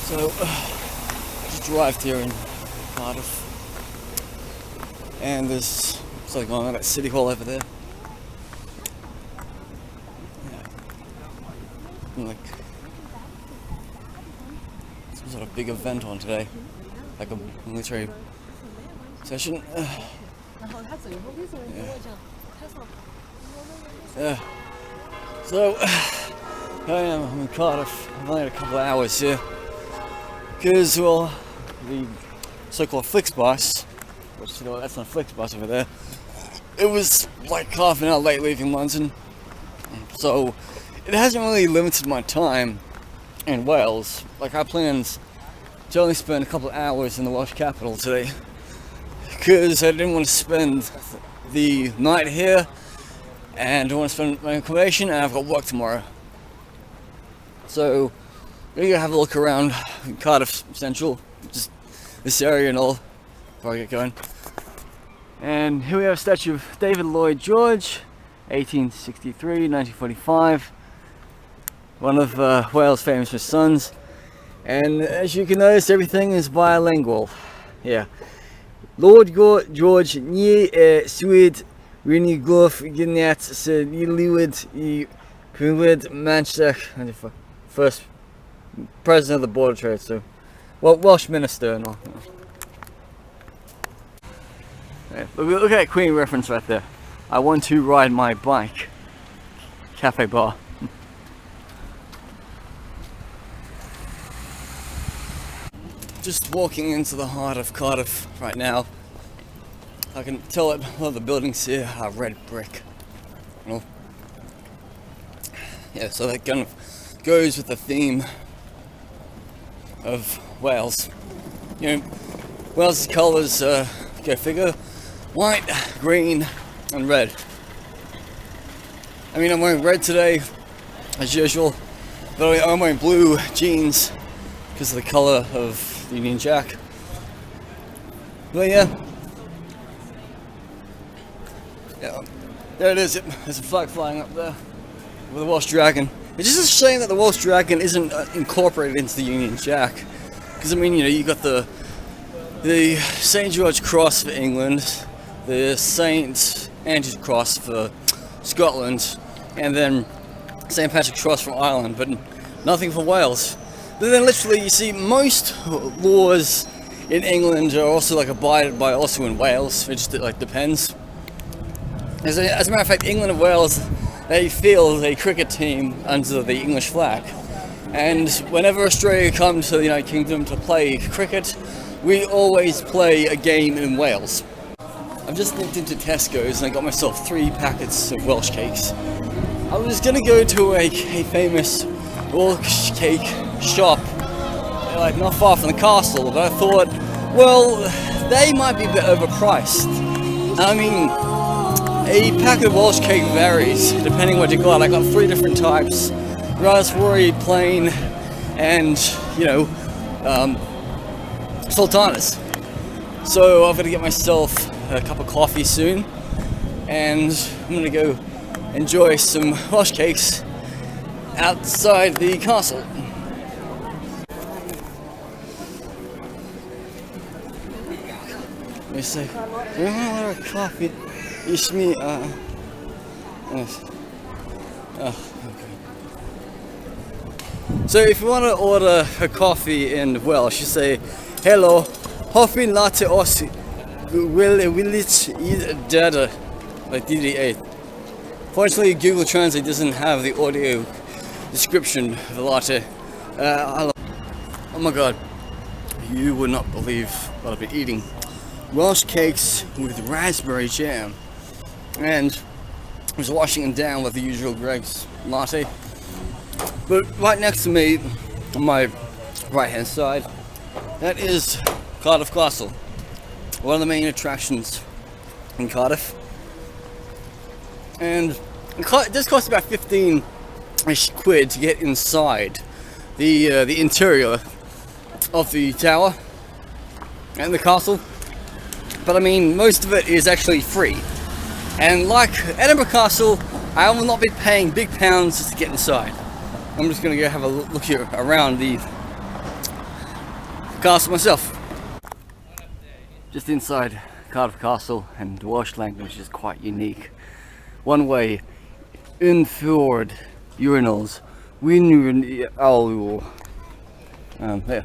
So, just arrived here in Cardiff, and there's something going on at City Hall over there. Yeah. Like some sort of big event on today, like a military session. Yeah. So, I'm in Cardiff. I've only had a couple of hours here. Because, well, the so-called Flixbus, which, you know, that's not Flixbus over there, it was like half an hour late leaving London. So, it hasn't really limited my time in Wales. Like, I planned to only spend a couple of hours in the Welsh capital today. Because I didn't want to spend the night here, and I want to spend my accommodation, and I've got work tomorrow. So, we're gonna have a look around Cardiff Central, just this area and all, before I get going. And here we have a statue of David Lloyd George, 1863, 1945, one of Wales' famous sons. And as you can notice, everything is bilingual. Yeah. Lord George nie swyd wynigwch gyniat sy'n iliwyd I Prywyd Manchester, first president of the Board of Trade, so Welsh minister and all. Yeah, look at that Queen reference right there. I want to ride my bike. Cafe bar. Just walking into the heart of Cardiff right now. I can tell that a lot of the buildings here are red brick. You know? Yeah, so that kind of goes with the theme of Wales. You know, Wales' colours, go figure, white, green, and red. I mean, I'm wearing red today, as usual, but I'm wearing blue jeans because of the colour of the Union Jack. But yeah, there it is. There's a flag flying up there with a Welsh dragon. It's just a shame that the Welsh dragon isn't incorporated into the Union Jack, because I mean, you know, you got the St. George Cross for England, the St. Andrew's Cross for Scotland, and then St. Patrick's Cross for Ireland, but nothing for Wales. But then literally, you see, most laws in England are also like abided by also in Wales. It just like depends. As a matter of fact, England and Wales, they field a cricket team under the English flag. And whenever Australia comes to the United Kingdom to play cricket, we always play a game in Wales. I've just nipped into Tesco's and I got myself 3 packets of Welsh cakes. I was gonna go to a famous Welsh cake shop, like not far from the castle, but I thought, well, they might be a bit overpriced. I mean, a packet of Welsh cake varies depending what you got. I got 3 different types: raspberry, plain, and you know, sultanas. So I'm gonna get myself a cup of coffee soon, and I'm gonna go enjoy some Welsh cakes outside the castle. Let me say, you want a coffee? It's me, yes. Oh, okay. So if you want to order a coffee in Welsh, you say, hello, hoffin latte os willich dada, like DD8. Fortunately, Google Translate doesn't have the audio description of the latte. Oh my god, you would not believe what I've been eating. Welsh cakes with raspberry jam. And I was washing them down with the usual Greg's latte. But right next to me, on my right hand side, that is Cardiff Castle. One of the main attractions in Cardiff. And it does cost about 15-ish quid to get inside the interior of the tower and the castle. But I mean, most of it is actually free. And like Edinburgh Castle, I will not be paying big pounds just to get inside. I'm just going to go have a look here around the Castle myself. Just inside Cardiff Castle, and the Welsh language is quite unique. One way, unfjord urinals, winur alw. There.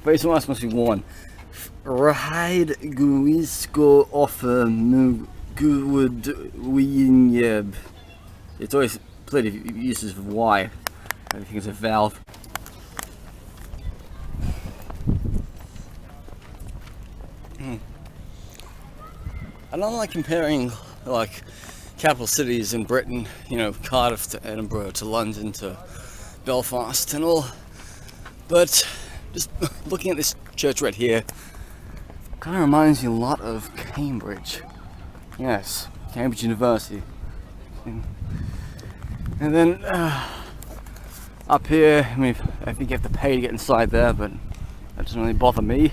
Very someone else must be one. Rhaid gwisgo offer good winyeb. It's always plenty of uses of Y. I think it's a valve. I don't like comparing like capital cities in Britain, you know, Cardiff to Edinburgh to London to Belfast and all, but just looking at this church right here kind of reminds me a lot of Cambridge. Yes, Cambridge University. And then up here, I mean, I think you have to pay to get inside there, but that doesn't really bother me.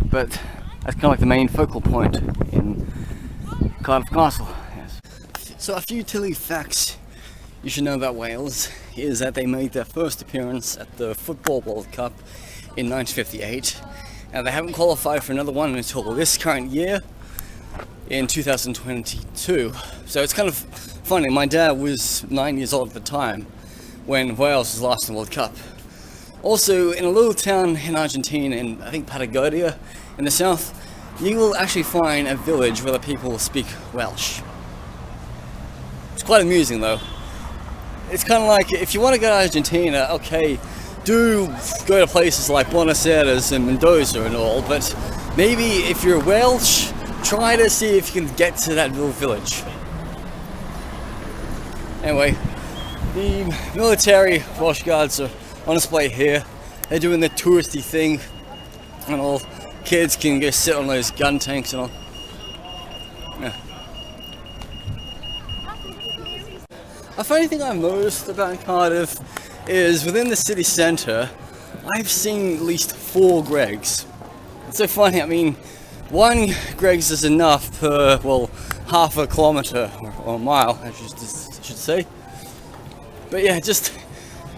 But that's kind of like the main focal point in Cardiff Castle. Yes. So a few utility facts you should know about Wales is that they made their first appearance at the Football World Cup in 1958, and they haven't qualified for another one until this current year in 2022. So it's kind of funny, my dad was 9 years old at the time when Wales was last in the World Cup. Also, in a little town in Argentina, in I think Patagonia in the south, you will actually find a village where the people speak Welsh. It's quite amusing though. It's kind of like, if you want to go to Argentina, okay, do go to places like Buenos Aires and Mendoza and all, but maybe if you're Welsh, try to see if you can get to that little village. Anyway, the military Welsh Guards are on display here. They're doing the touristy thing and all. Kids can go sit on those gun tanks and all. Yeah. A funny thing I've noticed about Cardiff is within the city centre, I've seen at least 4 Gregs. It's so funny, I mean, 1 Greggs is enough per, well, half a kilometre or a mile, I should say. But yeah, just,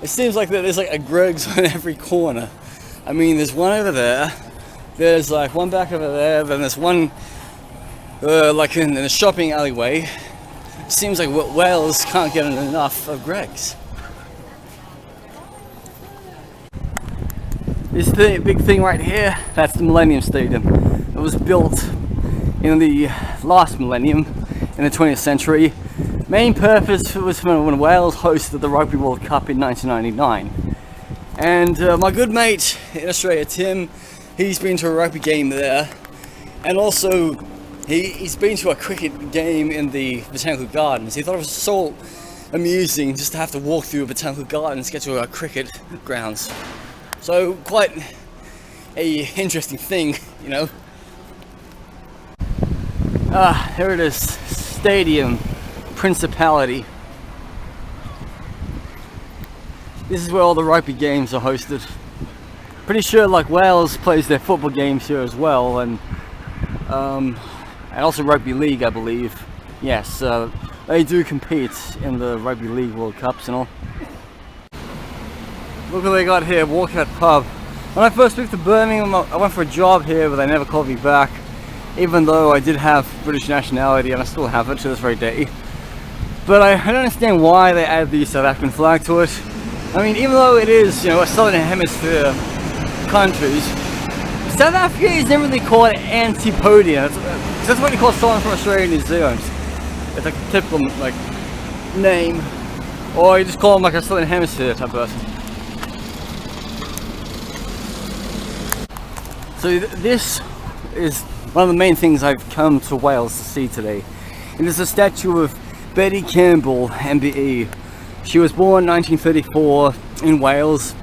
it seems like there's like a Greggs on every corner. I mean, there's one over there, there's like one back over there, then there's one like in the shopping alleyway. It seems like Wales can't get enough of Greggs. This big thing right here, that's the Millennium Stadium. It was built in the last millennium, in the 20th century. Main purpose was when Wales hosted the Rugby World Cup in 1999. And my good mate in Australia, Tim, he's been to a rugby game there. And also, he's been to a cricket game in the Botanical Gardens. He thought it was so amusing just to have to walk through Botanical Gardens to get to our cricket grounds. So quite a interesting thing, you know. Here it is, Stadium Principality. This is where all the rugby games are hosted. Pretty sure like Wales plays their football games here as well, and also rugby league, I believe. Yes, they do compete in the rugby league World Cups and all. Look what they got here, Walkout Pub. When I first moved to Birmingham, I went for a job here, but they never called me back. Even though I did have British nationality, and I still have it to this very day. But I don't understand why they added the South African flag to it. I mean, even though it is, you know, a Southern Hemisphere countries, South Africa is never really called Antipodia. That's what you call someone from Australia and New Zealand. It's like a typical like name, or you just call them like a Southern Hemisphere type person. So this is one of the main things I've come to Wales to see today. It is a statue of Betty Campbell, MBE. She was born 1934 in Wales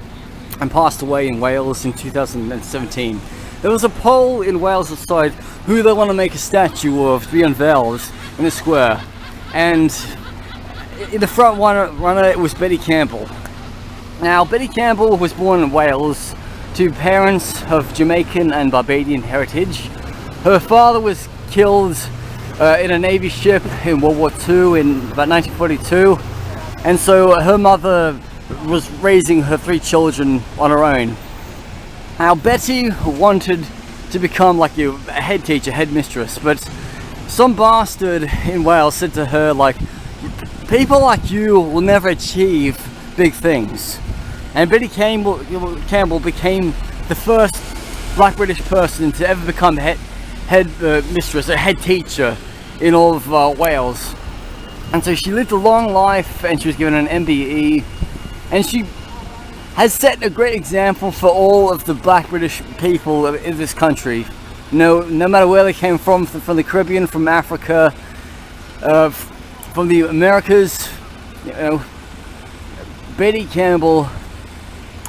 and passed away in Wales in 2017. There was a poll in Wales that decided who they want to make a statue of to be unveiled in the square, and in the front runner it was Betty Campbell. Now, Betty Campbell was born in Wales to parents of Jamaican and Barbadian heritage. Her father was killed in a Navy ship in World War II in about 1942, and so her mother was raising her 3 children on her own. How Betty wanted to become like a head teacher, headmistress, but some bastard in Wales said to her, like, people like you will never achieve big things. And Betty Campbell became the first black British person to ever become head mistress, a head teacher in all of Wales. And so she lived a long life, and she was given an MBE, and she has set a great example for all of the black British people in this country. No matter where they came from the Caribbean, from Africa, from the Americas, you know, Betty Campbell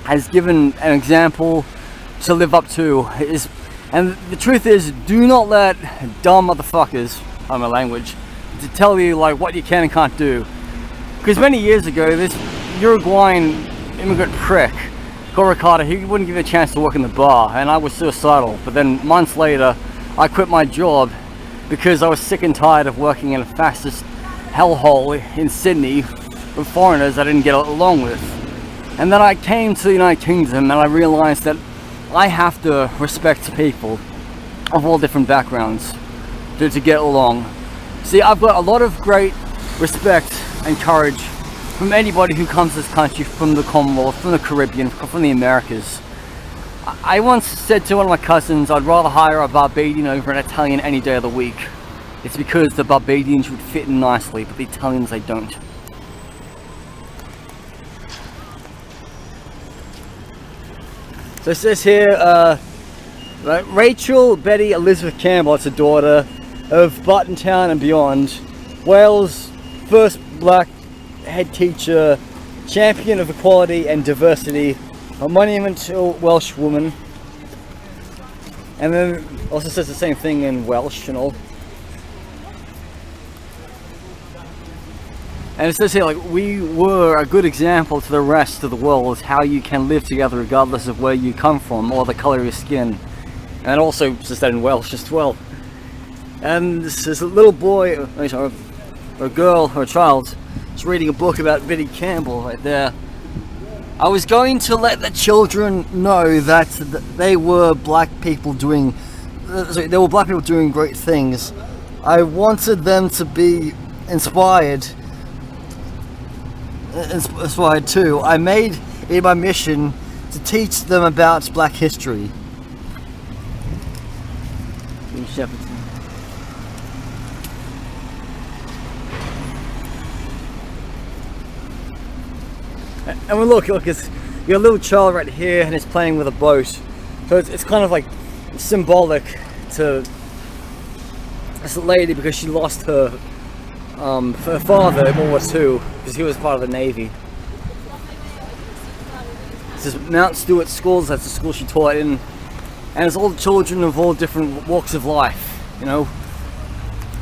has given an example to live up to. And the truth is, do not let dumb motherfuckers, on my language, to tell you like what you can and can't do. Because many years ago, this Uruguayan immigrant prick called Ricardo, he wouldn't give me a chance to work in the bar, and I was suicidal. But then months later, I quit my job because I was sick and tired of working in the fastest hellhole in Sydney with foreigners I didn't get along with. And then I came to the United Kingdom, and I realized that I have to respect people of all different backgrounds to get along. See, I've got a lot of great respect and courage from anybody who comes to this country from the Commonwealth, from the Caribbean, from the Americas. I once said to one of my cousins, I'd rather hire a Barbadian over an Italian any day of the week. It's because the Barbadians would fit in nicely, but the Italians, they don't. So it says here, Rachel Betty Elizabeth Campbell, it's a daughter of Botanical and beyond, Wales' first black head teacher, champion of equality and diversity, a monumental Welsh woman. And then also says the same thing in Welsh and all. And it says here, like, we were a good example to the rest of the world how you can live together regardless of where you come from or the colour of your skin. And it also says that in Welsh as well. And this is a little boy, or a girl, or a child, is reading a book about Betty Campbell right there. I was going to let the children know that they were black people doing great things. I wanted them to be inspired too. I made it my mission to teach them about black history. And we look, it's your little child right here, and it's playing with a boat. So it's kind of like symbolic to this lady because she lost her father in World War II because he was part of the Navy. This is Mount Stewart Schools. That's the school she taught in, and it's all the children of all different walks of life. You know,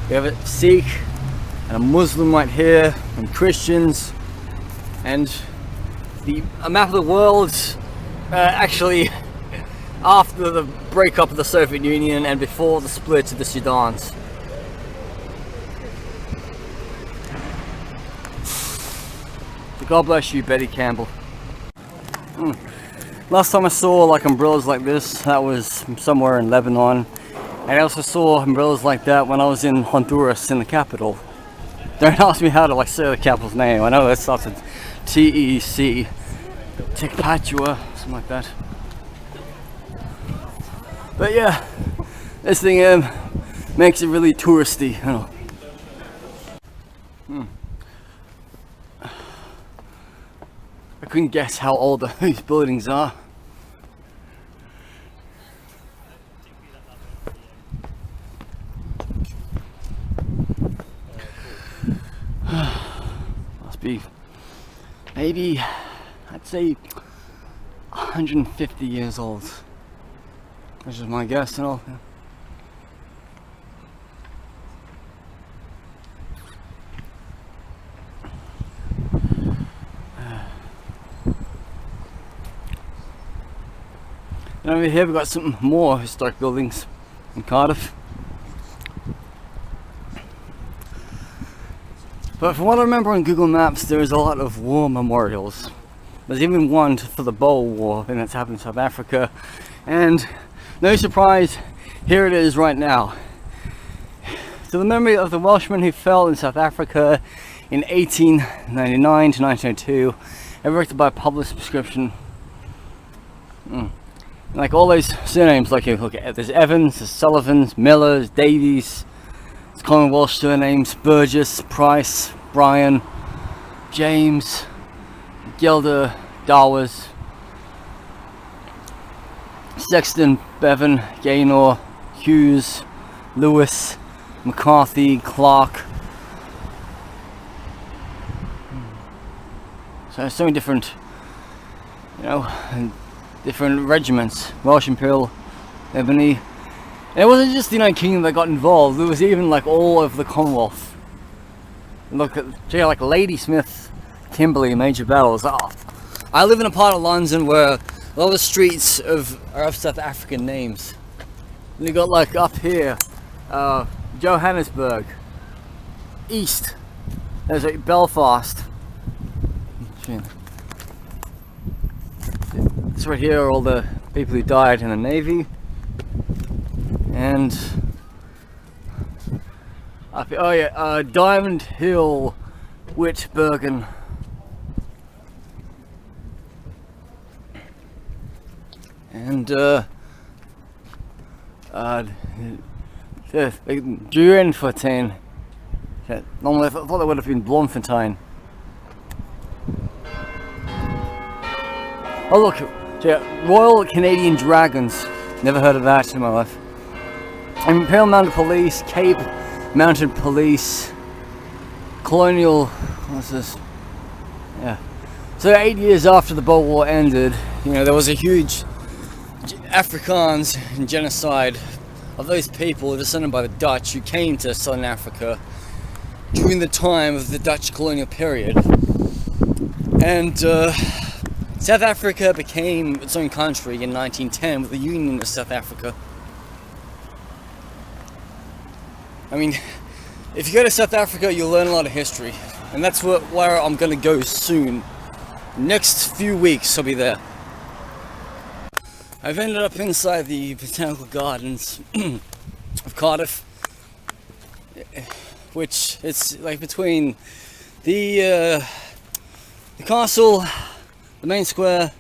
we have a Sikh and a Muslim right here, and Christians, and a map of the world, actually after the breakup of the Soviet Union and before the split of the Sudans. So God bless you, Betty Campbell. Last time I saw like umbrellas like this, that was somewhere in Lebanon. And I also saw umbrellas like that when I was in Honduras, in the capital. Don't ask me how to like say the capital's name. I know that starts with T-E-C, Tecpatua, something like that. But yeah, this thing makes it really touristy, you know. I couldn't guess how old these buildings are. Must be maybe, I'd say 150 years old, which is my guess and all. And over here we've got some more historic buildings in Cardiff. But from what I remember on Google Maps, there's a lot of war memorials. There's even one for the Boer War, and it's happened in South Africa. And no surprise, here it is right now. To the memory of the Welshman who fell in South Africa in 1899 to 1902, erected by public subscription. Like all those surnames, like you look at, there's Evans, there's Sullivans, Millers, Davies, it's common Welsh surnames, Burgess, Price, Bryan, James, Gilder, Dawes, Sexton, Bevan, Gaynor, Hughes, Lewis, McCarthy, Clark. So many different, different regiments. Welsh Imperial, Ebony. And it wasn't just the United Kingdom that got involved. It was even like all over the Commonwealth. Look at like Ladysmith, Kimberley, major battles. I live in a part of London where a lot of the streets are of South African names. And you got like up here, Johannesburg, East. There's like Belfast. This right here are all the people who died in the Navy. And up here, Diamond Hill, Whitbergen. And Durenfontein. Normally I thought that would have been Bloemfontein. Oh look, Royal Canadian Dragons. Never heard of that in my life. Imperial Mounted Police, Cape Mounted Police, Colonial. What's this? Yeah. So 8 years after the Boer War ended, there was a huge Afrikaans genocide of those people descended by the Dutch who came to Southern Africa during the time of the Dutch colonial period. And South Africa became its own country in 1910 with the Union of South Africa. I mean, if you go to South Africa, you'll learn a lot of history, and that's where I'm going to go soon. Next few weeks, I'll be there. I've ended up inside the Botanical Gardens of Cardiff, which it's like between the castle, the main square,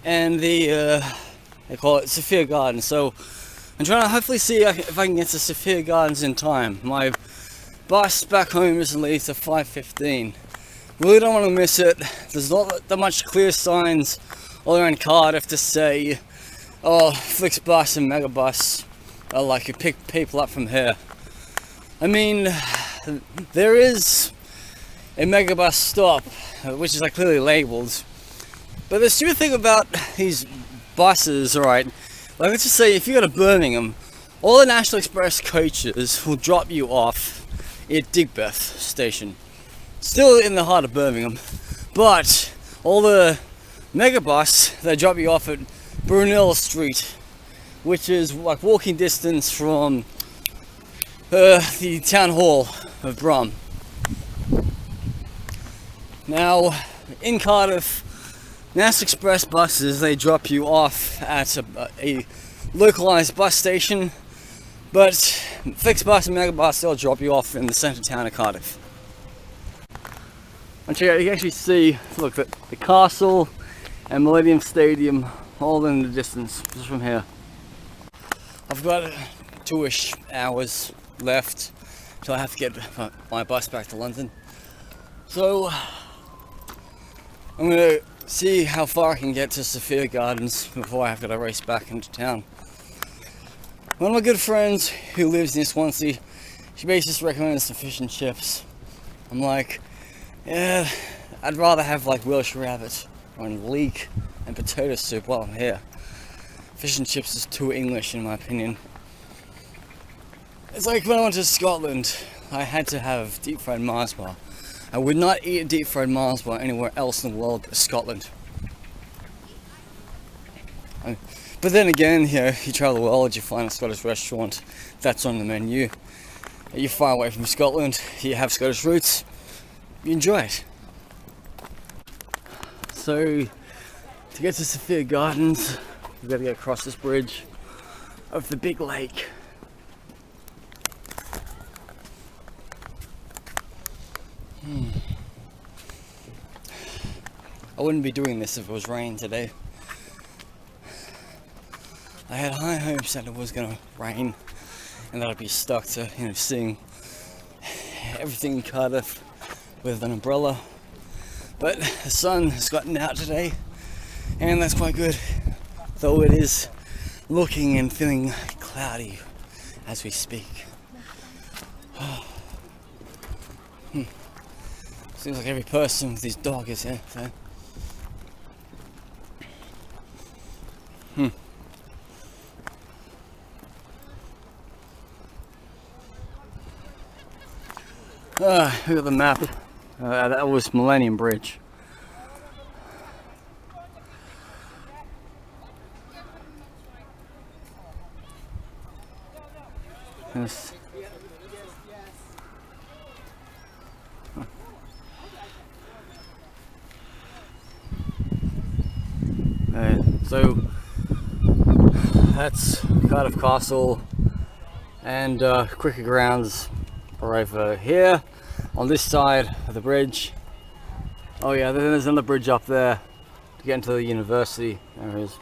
and the they call it Sophia Gardens. So I'm trying to hopefully see if I can get to Sophia Gardens in time. My bus back home isn't late to 5:15. Really don't want to miss it. There's not that much clear signs all around Cardiff to say, oh, Flixbus and Megabus are like you pick people up from here. I mean, there is a Megabus stop, which is like clearly labelled. But the stupid thing about these buses, alright, like let's just say if you go to Birmingham, all the National Express coaches will drop you off at Digbeth station. Still in the heart of Birmingham. But all the Megabus, they drop you off at Brunel Street, which is like walking distance from the town hall of Brum. Now, in Cardiff, National Express buses, they drop you off at a localized bus station, but Flixbus and Megabus, they'll drop you off in the centre town of Cardiff. And check out, you can actually see, look, the castle and Millennium Stadium all in the distance, just from here. I've got 2-ish hours left till I have to get my bus back to London. So, I'm going to see how far I can get to Sophia Gardens before I have to race back into town. One of my good friends who lives near Swansea, she basically just recommended some fish and chips. I'm like, yeah, I'd rather have like Welsh rabbit or leek and potato soup while I'm here. Fish and chips is too English in my opinion. It's like when I went to Scotland, I had to have deep fried Mars bar. I would not eat a deep fried Mars bar anywhere else in the world but Scotland. But then again, you travel the world, you find a Scottish restaurant that's on the menu. You're far away from Scotland, you have Scottish roots, you enjoy it. So, to get to Sophia Gardens, we've got to get across this bridge over the big lake. I wouldn't be doing this if it was raining today. I had high hopes that it was gonna rain and that I'd be stuck to, seeing everything in Cardiff with an umbrella. But the sun has gotten out today, and that's quite good. Though it is looking and feeling cloudy as we speak. Seems like every person with his dog is here. So. Look at the map. That was Millennium Bridge. Yes. So that's Cardiff Castle, and cricket grounds are over here on this side of the bridge. Oh yeah, there's another bridge up there to get into the university. There it is.